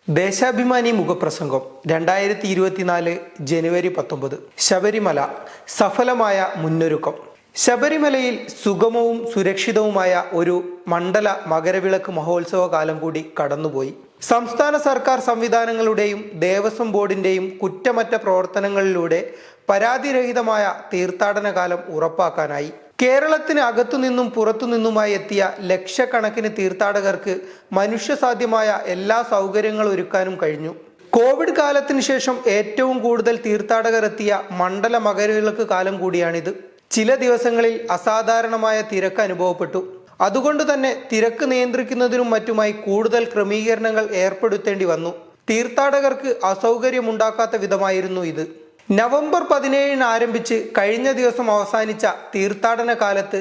ദേശാഭിമാനി മുഖപ്രസംഗം 2024 ജനുവരി 19. ശബരിമല സഫലമായ മുന്നൊരുക്കം. ശബരിമലയിൽ സുഗമവും സുരക്ഷിതവുമായ ഒരു മണ്ഡല മകരവിളക്ക് മഹോത്സവ കാലം കൂടി കടന്നുപോയി. സംസ്ഥാന സർക്കാർ സംവിധാനങ്ങളുടെയും ദേവസ്വം ബോർഡിന്റെയും കുറ്റമറ്റ പ്രവർത്തനങ്ങളിലൂടെ പരാതിരഹിതമായ തീർത്ഥാടന കാലം ഉറപ്പാക്കാനായി. കേരളത്തിന് അകത്തുനിന്നും പുറത്തുനിന്നുമായി എത്തിയ ലക്ഷക്കണക്കിന് തീർത്ഥാടകർക്ക് മനുഷ്യസാധ്യമായ എല്ലാ സൗകര്യങ്ങളും ഒരുക്കാനും കഴിഞ്ഞു. കോവിഡ് കാലത്തിന് ശേഷം ഏറ്റവും കൂടുതൽ തീർത്ഥാടകർ എത്തിയ മണ്ഡല മകരവിളക്ക് കാലം കൂടിയാണിത്. ചില ദിവസങ്ങളിൽ അസാധാരണമായ തിരക്ക് അനുഭവപ്പെട്ടു. അതുകൊണ്ട് തന്നെ തിരക്ക് നിയന്ത്രിക്കുന്നതിനും മറ്റുമായി കൂടുതൽ ക്രമീകരണങ്ങൾ ഏർപ്പെടുത്തേണ്ടി വന്നു. തീർത്ഥാടകർക്ക് അസൗകര്യമുണ്ടാക്കാത്ത വിധമായിരുന്നു ഇത്. നവംബർ 17 ആരംഭിച്ച് കഴിഞ്ഞ ദിവസം അവസാനിച്ച തീർത്ഥാടന കാലത്ത്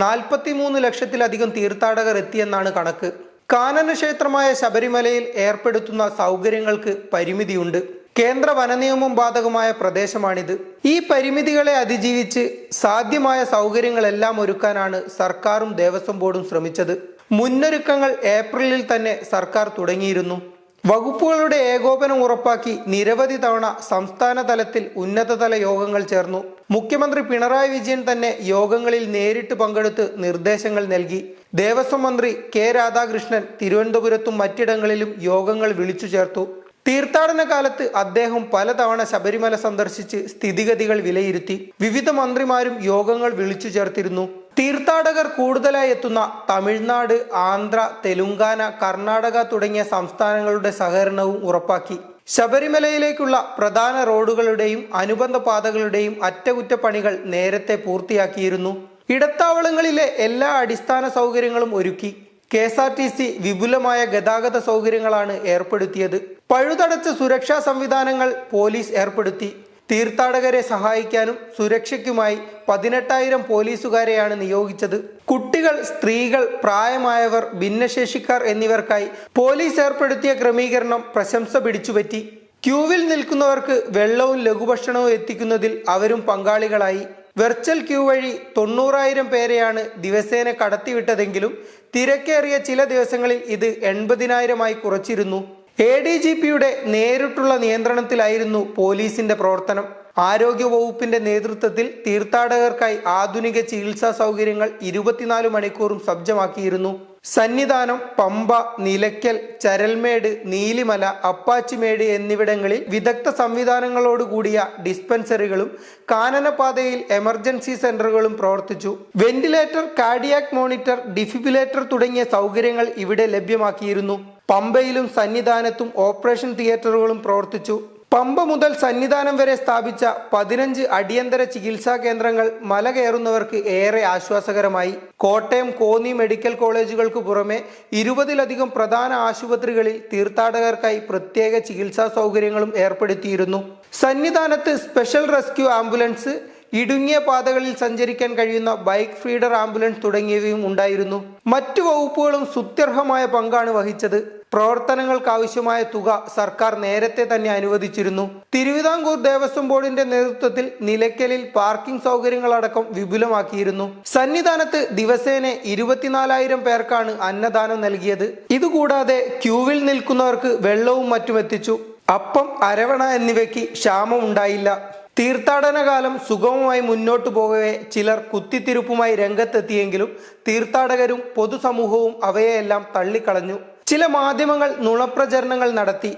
43 ലക്ഷത്തിലധികം തീർത്ഥാടകർ എത്തിയെന്നാണ് കണക്ക്. കാനന ക്ഷേത്രമായ ശബരിമലയിൽ ഏർപ്പെടുത്തുന്ന സൗകര്യങ്ങൾക്ക് പരിമിതിയുണ്ട്. കേന്ദ്ര വനനിയമം ബാധകമായ പ്രദേശമാണിത്. ഈ പരിമിതികളെ അതിജീവിച്ച് സാധ്യമായ സൗകര്യങ്ങളെല്ലാം ഒരുക്കാനാണ് സർക്കാരും ദേവസ്വം ബോർഡും ശ്രമിച്ചത്. മുന്നൊരുക്കങ്ങൾ ഏപ്രിലിൽ തന്നെ സർക്കാർ തുടങ്ങിയിരുന്നു. വകുപ്പുകളുടെ ഏകോപനം ഉറപ്പാക്കി നിരവധി തവണ സംസ്ഥാന തലത്തിൽ ഉന്നതതല യോഗങ്ങൾ ചേർന്നു. മുഖ്യമന്ത്രി പിണറായി വിജയൻ തന്നെ യോഗങ്ങളിൽ നേരിട്ട് പങ്കെടുത്ത് നിർദ്ദേശങ്ങൾ നൽകി. ദേവസ്വം മന്ത്രി കെ രാധാകൃഷ്ണൻ തിരുവനന്തപുരത്തും മറ്റിടങ്ങളിലും യോഗങ്ങൾ വിളിച്ചു ചേർത്തു. തീർത്ഥാടന കാലത്ത് അദ്ദേഹം പലതവണ ശബരിമല സന്ദർശിച്ച് സ്ഥിതിഗതികൾ വിലയിരുത്തി. വിവിധ മന്ത്രിമാരും യോഗങ്ങൾ വിളിച്ചു ചേർത്തിരുന്നു. തീർത്ഥാടകർ കൂടുതലായി എത്തുന്ന തമിഴ്നാട്, ആന്ധ്ര, തെലുങ്കാന, കർണാടക തുടങ്ങിയ സംസ്ഥാനങ്ങളുടെ സഹകരണവും ഉറപ്പാക്കി. ശബരിമലയിലേക്കുള്ള പ്രധാന റോഡുകളുടെയും അനുബന്ധ പാതകളുടെയും അറ്റകുറ്റപ്പണികൾ നേരത്തെ പൂർത്തിയാക്കിയിരുന്നു. ഇടത്താവളങ്ങളിലെ എല്ലാ അടിസ്ഥാന സൗകര്യങ്ങളും ഒരുക്കി. KSRTC വിപുലമായ ഗതാഗത സൗകര്യങ്ങളാണ് ഏർപ്പെടുത്തിയത്. പഴുതടച്ച സുരക്ഷാ സംവിധാനങ്ങൾ പോലീസ് ഏർപ്പെടുത്തി. തീർത്ഥാടകരെ സഹായിക്കാനും സുരക്ഷയ്ക്കുമായി 18,000 പോലീസുകാരെയാണ് നിയോഗിച്ചത്. കുട്ടികൾ, സ്ത്രീകൾ, പ്രായമായവർ, ഭിന്നശേഷിക്കാർ എന്നിവർക്കായി പോലീസ് ഏർപ്പെടുത്തിയ ക്രമീകരണം പ്രശംസ പിടിച്ചുപറ്റി. ക്യൂവിൽ നിൽക്കുന്നവർക്ക് വെള്ളവും ലഘുഭക്ഷണവും എത്തിക്കുന്നതിൽ അവരും പങ്കാളികളായി. വെർച്വൽ ക്യൂ വഴി 90,000 പേരെയാണ് ദിവസേന കടത്തിവിട്ടതെങ്കിലും തിരക്കേറിയ ചില ദിവസങ്ങളിൽ ഇത് 80,000 കുറച്ചിരുന്നു. ADGPയുടെ നേരിട്ടുള്ള നിയന്ത്രണത്തിലായിരുന്നു പോലീസിന്റെ പ്രവർത്തനം. ആരോഗ്യ വകുപ്പിന്റെ നേതൃത്വത്തിൽ തീർത്ഥാടകർക്കായി ആധുനിക ചികിത്സാ സൗകര്യങ്ങൾ 24 മണിക്കൂറും സജ്ജമാക്കിയിരുന്നു. സന്നിധാനം, പമ്പ, നിലയ്ക്കൽ, ചരൽമേട്, നീലിമല, അപ്പാച്ചിമേട് എന്നിവിടങ്ങളിൽ വിദഗ്ധ സംവിധാനങ്ങളോടുകൂടിയ ഡിസ്പെൻസറികളും കാനനപാതയിൽ എമർജൻസി സെന്ററുകളും പ്രവർത്തിച്ചു. വെന്റിലേറ്റർ, കാർഡിയാക് മോണിറ്റർ, ഡിഫിബിലേറ്റർ തുടങ്ങിയ സൗകര്യങ്ങൾ ഇവിടെ ലഭ്യമാക്കിയിരുന്നു. പമ്പയിലും സന്നിധാനത്തും ഓപ്പറേഷൻ തിയേറ്ററുകളും പ്രവർത്തിച്ചു. പമ്പ മുതൽ സന്നിധാനം വരെ സ്ഥാപിച്ച 15 അടിയന്തര ചികിത്സാ കേന്ദ്രങ്ങൾ മല കയറുന്നവർക്ക് ഏറെ ആശ്വാസകരമായി. കോട്ടയം, കോന്നി മെഡിക്കൽ കോളേജുകൾക്ക് പുറമെ 20-ലധികം പ്രധാന ആശുപത്രികളിൽ തീർത്ഥാടകർക്കായി പ്രത്യേക ചികിത്സാ സൗകര്യങ്ങളും ഏർപ്പെടുത്തിയിരുന്നു. സന്നിധാനത്ത് സ്പെഷ്യൽ റെസ്ക്യൂ ആംബുലൻസ്, ഇടുങ്ങിയ പാതകളിൽ സഞ്ചരിക്കാൻ കഴിയുന്ന ബൈക്ക് ഫീഡർ ആംബുലൻസ് തുടങ്ങിയവയും ഉണ്ടായിരുന്നു. മറ്റു വകുപ്പുകളും സ്തുത്യർഹമായ പങ്കാണ് വഹിച്ചത്. പ്രവർത്തനങ്ങൾക്കാവശ്യമായ തുക സർക്കാർ നേരത്തെ തന്നെ അനുവദിച്ചിരുന്നു. തിരുവിതാംകൂർ ദേവസ്വം ബോർഡിന്റെ നേതൃത്വത്തിൽ നിലയ്ക്കലിൽ പാർക്കിംഗ് സൗകര്യങ്ങളടക്കം വിപുലമാക്കിയിരുന്നു. സന്നിധാനത്ത് ദിവസേന 24,000 പേർക്കാണ് അന്നദാനം നൽകിയത്. ഇതുകൂടാതെ ക്യൂവിൽ നിൽക്കുന്നവർക്ക് വെള്ളവും മറ്റും എത്തിച്ചു. അപ്പം, അരവണ എന്നിവയ്ക്ക് ക്ഷാമം ഉണ്ടായില്ല. തീർത്ഥാടന കാലം സുഗമമായി മുന്നോട്ടു പോകവേ ചിലർ കുത്തിത്തിരിപ്പുമായി രംഗത്തെത്തിയെങ്കിലും തീർത്ഥാടകരും പൊതുസമൂഹവും അവയെല്ലാം തള്ളിക്കളഞ്ഞു. ചില മാധ്യമങ്ങൾ നുണപ്രചരണങ്ങൾ നടത്തി.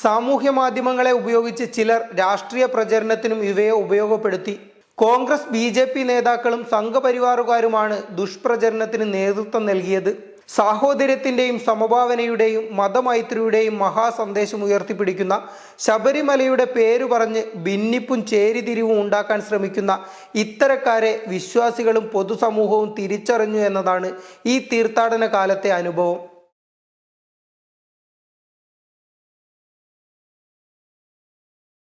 സാമൂഹ്യ മാധ്യമങ്ങളെ ഉപയോഗിച്ച് ചിലർ രാഷ്ട്രീയ പ്രചരണത്തിനും ഇവയെ ഉപയോഗപ്പെടുത്തി. കോൺഗ്രസ്, BJP നേതാക്കളും സംഘപരിവാറുകാരുമാണ് ദുഷ്പ്രചരണത്തിന് നേതൃത്വം നൽകിയത്. സാഹോദര്യത്തിന്റെയും സമഭാവനയുടെയും മതമൈത്രിയുടെയും മഹാസന്ദേശം ഉയർത്തിപ്പിടിക്കുന്ന ശബരിമലയുടെ പേരു പറഞ്ഞ് ഭിന്നിപ്പും ചേരിതിരിവും ഉണ്ടാക്കാൻ ശ്രമിക്കുന്ന ഇത്തരക്കാരെ വിശ്വാസികളും പൊതുസമൂഹവും തിരിച്ചറിഞ്ഞു എന്നതാണ് ഈ തീർത്ഥാടന കാലത്തെ അനുഭവം.